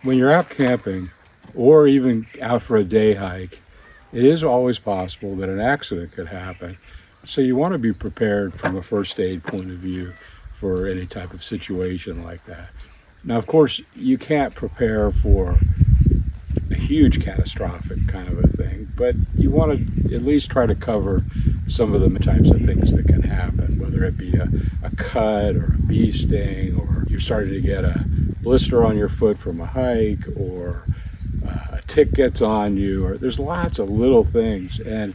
When you're out camping or even out for a day hike, it is always possible that an accident could happen. So you want to be prepared from a first aid point of view for any type of situation like that. Now, of course, you can't prepare for a huge catastrophic kind of a thing, but you want to at least try to cover some of the types of things that can happen, whether it be a cut or a bee sting, or you're starting to get a blister on your foot from a hike, or a tick gets on you, or there's lots of little things. And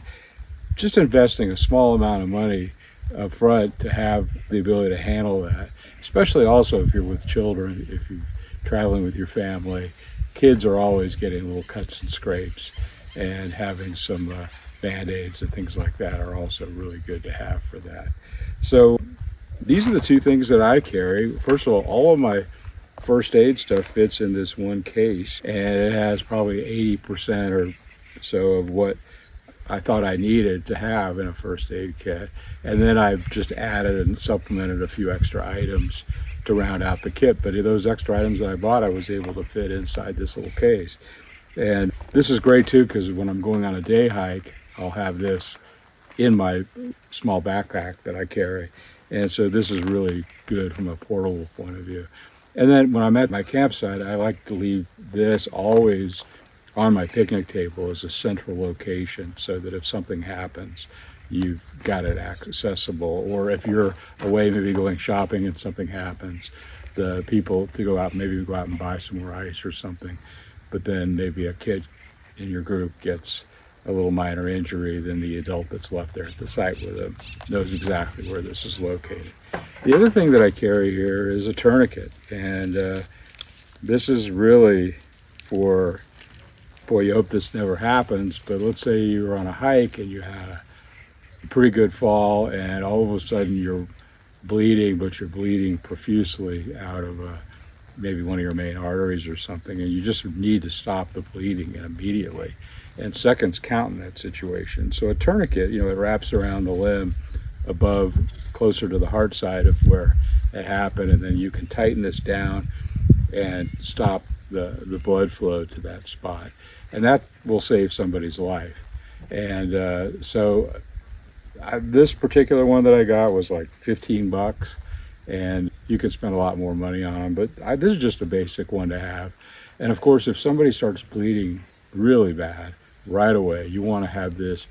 just investing a small amount of money up front to have the ability to handle that, especially also if you're with children, if you're traveling with your family, kids are always getting little cuts and scrapes, and having some band-aids and things like that are also really good to have for that. So these are the two things that I carry. First of all of my first aid stuff fits in this one case, and it has probably 80% or so of what I thought I needed to have in a first aid kit. And then I've just added and supplemented a few extra items to round out the kit. But those extra items that I bought, I was able to fit inside this little case. And this is great too, because when I'm going on a day hike, I'll have this in my small backpack that I carry. And so this is really good from a portable point of view. And then when I'm at my campsite, I like to leave this always on my picnic table as a central location, so that if something happens, you've got it accessible. Or if you're away, maybe going shopping and something happens, the people to go out, maybe go out and buy some more ice or something, but then maybe a kid in your group gets a little minor injury, then the adult that's left there at the site with them knows exactly where this is located. The other thing that I carry here is a tourniquet, and this is really for, boy, you hope this never happens, but let's say you were on a hike and you had a pretty good fall, and all of a sudden you're bleeding, but you're bleeding profusely out of maybe one of your main arteries or something, and you just need to stop the bleeding immediately. And seconds count in that situation. So a tourniquet, it wraps around the limb above, closer to the heart side of where it happened, and then you can tighten this down and stop the blood flow to that spot. And that will save somebody's life. And this particular one that I got was like $15, and you can spend a lot more money on them, but this is just a basic one to have. And of course, if somebody starts bleeding really bad right away, you want to have this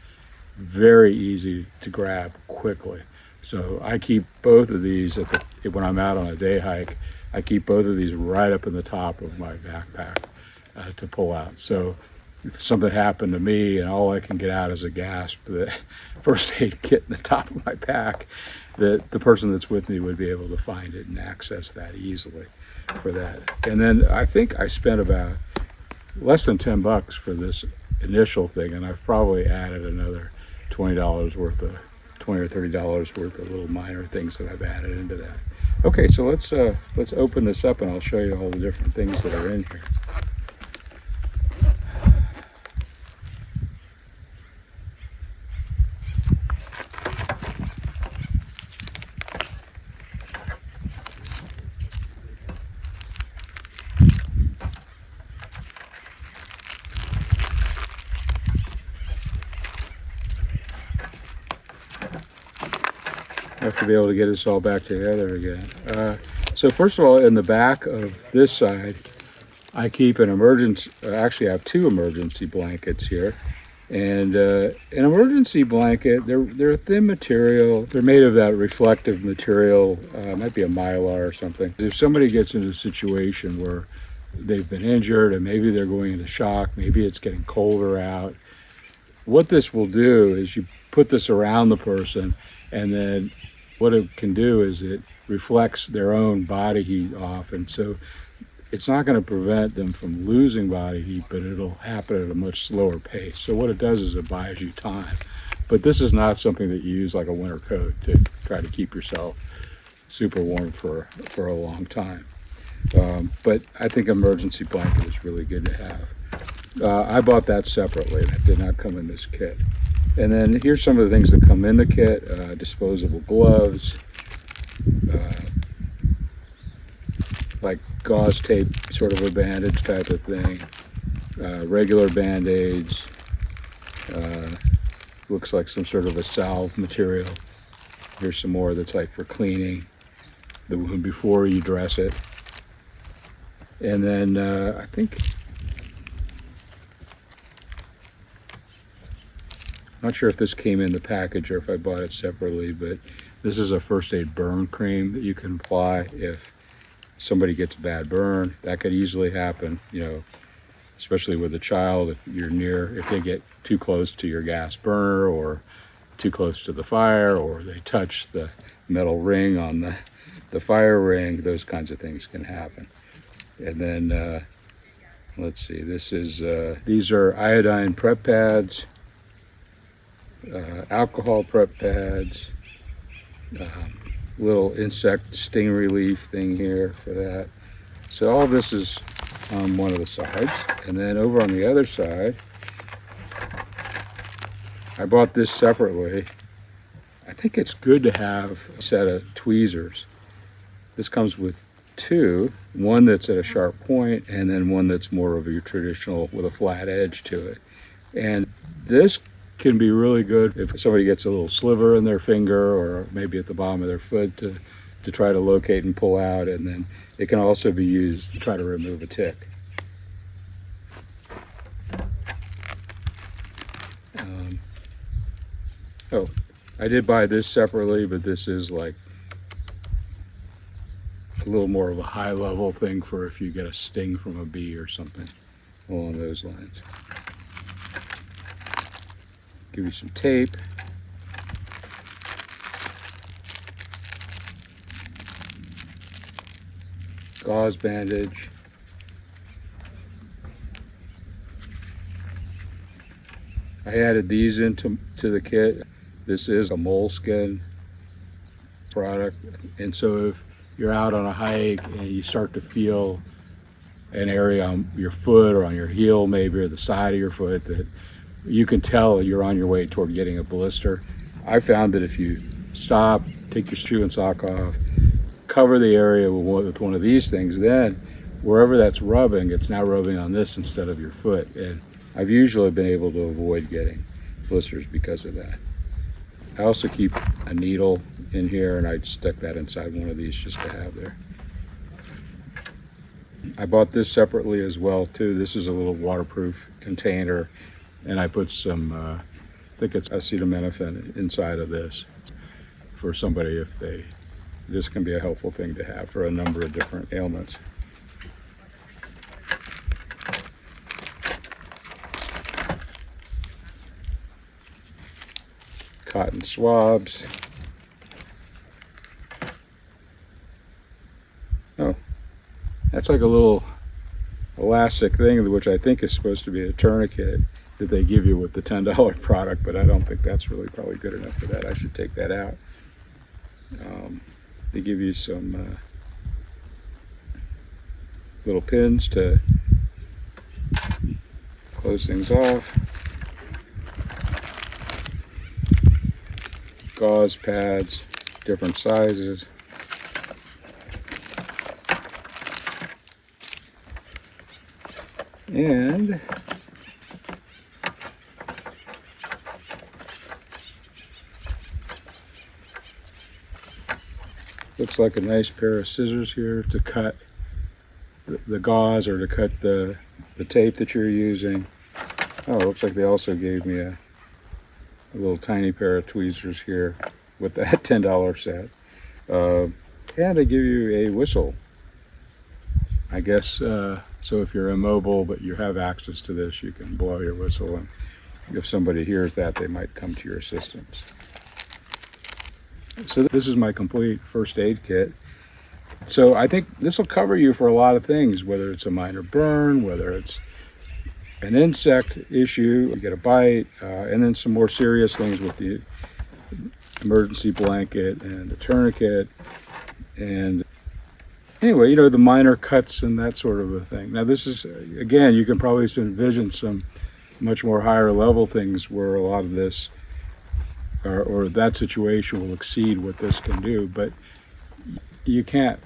very easy to grab quickly. So I keep both of these when I'm out on a day hike. I keep both of these right up in the top of my backpack to pull out. So if something happened to me and all I can get out is a gasp, the first aid kit in the top of my pack, that the person that's with me would be able to find it and access that easily for that. And then I think I spent about less than $10 for this initial thing, and I've probably added another $20 worth of $20 or $30 worth of little minor things that I've added into that. Okay, so let's open this up and I'll show you all the different things that are in here. Have to be able to get this all back together again. So first of all, in the back of this side, I keep an emergency, actually I have two emergency blankets here. And an emergency blanket, they're a thin material. They're made of that reflective material, might be a mylar or something. If somebody gets into a situation where they've been injured and maybe they're going into shock, maybe it's getting colder out, what this will do is you put this around the person, and then what it can do is it reflects their own body heat off, and so it's not going to prevent them from losing body heat, but it'll happen at a much slower pace. So what it does is it buys you time. But this is not something that you use like a winter coat to try to keep yourself super warm for a long time. But I think emergency blanket is really good to have. I bought that separately. That did not come in this kit. And then here's some of the things that come in the kit. Disposable gloves, like gauze tape, sort of a bandage type of thing, regular band-aids, looks like some sort of a salve material. Here's some more that's like for cleaning the wound before you dress it. And then I think, not sure if this came in the package or if I bought it separately, but this is a first aid burn cream that you can apply if somebody gets a bad burn. That could easily happen, you know, especially with a child, if you're near, if they get too close to your gas burner or too close to the fire, or they touch the metal ring on the fire ring, those kinds of things can happen. And then, let's see, this is, these are iodine prep pads, alcohol prep pads, little insect sting relief thing here for that. So all this is on one of the sides. And then over on the other side, I bought this separately. I think it's good to have a set of tweezers. This comes with two, one that's at a sharp point and then one that's more of your traditional with a flat edge to it. And this can be really good if somebody gets a little sliver in their finger or maybe at the bottom of their foot to try to locate and pull out. And then it can also be used to try to remove a tick. Oh, I did buy this separately, but this is like a little more of a high level thing for if you get a sting from a bee or something along those lines. Give you some tape. Gauze bandage. I added these into the kit. This is a moleskin product, and so if you're out on a hike and you start to feel an area on your foot or on your heel maybe, or the side of your foot, that you can tell you're on your way toward getting a blister. I found that if you stop, take your shoe and sock off, cover the area with one of these things, then wherever that's rubbing, it's now rubbing on this instead of your foot. And I've usually been able to avoid getting blisters because of that. I also keep a needle in here, and I stuck that inside one of these just to have there. I bought this separately as well too. This is a little waterproof container, and I put some, I think it's acetaminophen inside of this for somebody if this can be a helpful thing to have for a number of different ailments. Cotton swabs. Oh, that's like a little elastic thing, which I think is supposed to be a tourniquet that they give you with the $10 product, but I don't think that's really probably good enough for that. I should take that out. They give you some little pins to close things off. Gauze pads, different sizes. And looks like a nice pair of scissors here to cut the gauze or to cut the tape that you're using. Oh, it looks like they also gave me a little tiny pair of tweezers here with that $10 set. And they give you a whistle, I guess. So if you're immobile but you have access to this, you can blow your whistle, and if somebody hears that, they might come to your assistance. So this is my complete first aid kit. So I think this will cover you for a lot of things, whether it's a minor burn, whether it's an insect issue, you get a bite, and then some more serious things with the emergency blanket and the tourniquet. And anyway, you know, the minor cuts and that sort of a thing. Now this is, again, you can probably envision some much more higher level things where a lot of this or that situation will exceed what this can do, but you can't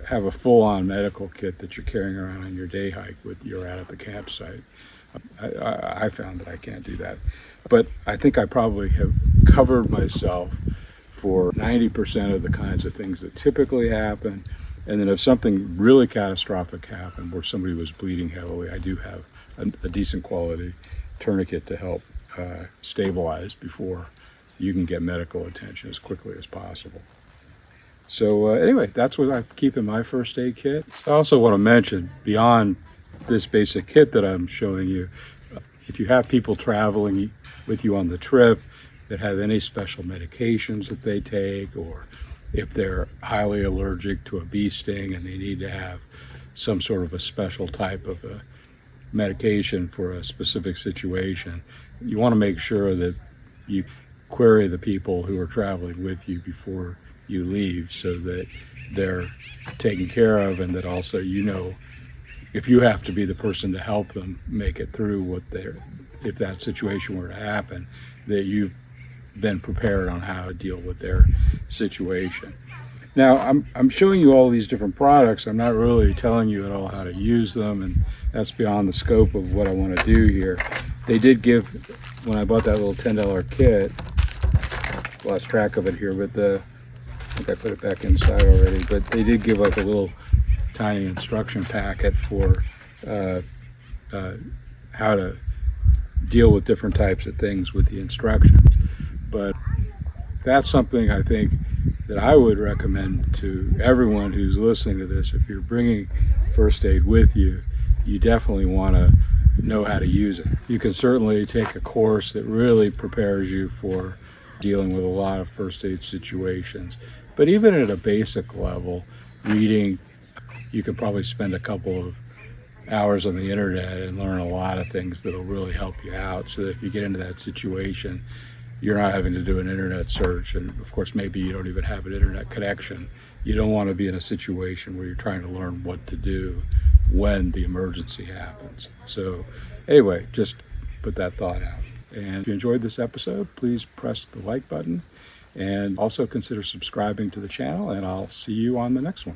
have a full-on medical kit that you're carrying around on your day hike with you're out at the campsite. I found that I can't do that. But I think I probably have covered myself for 90% of the kinds of things that typically happen. And then if something really catastrophic happened where somebody was bleeding heavily, I do have a decent quality tourniquet to help stabilize before you can get medical attention as quickly as possible. So anyway, that's what I keep in my first aid kit. I also want to mention, beyond this basic kit that I'm showing you, if you have people traveling with you on the trip that have any special medications that they take, or if they're highly allergic to a bee sting and they need to have some sort of a special type of a medication for a specific situation, you want to make sure that you query the people who are traveling with you before you leave so that they're taken care of, and that also, you know, if you have to be the person to help them make it through what they're, if that situation were to happen, that you've been prepared on how to deal with their situation. Now, I'm showing you all these different products. I'm not really telling you at all how to use them, and that's beyond the scope of what I want to do here. They did give, when I bought that little $10 kit, lost track of it here, but I think I put it back inside already, but they did give like a little tiny instruction packet for how to deal with different types of things with the instructions. But that's something I think that I would recommend to everyone who's listening to this. If you're bringing first aid with you, you definitely want to know how to use it. You can certainly take a course that really prepares you for dealing with a lot of first aid situations. But even at a basic level, reading, you could probably spend a couple of hours on the internet and learn a lot of things that'll really help you out, so that if you get into that situation, you're not having to do an internet search. And of course, maybe you don't even have an internet connection. You don't want to be in a situation where you're trying to learn what to do when the emergency happens. So anyway, just put that thought out. And if you enjoyed this episode, please press the like button and also consider subscribing to the channel, and I'll see you on the next one.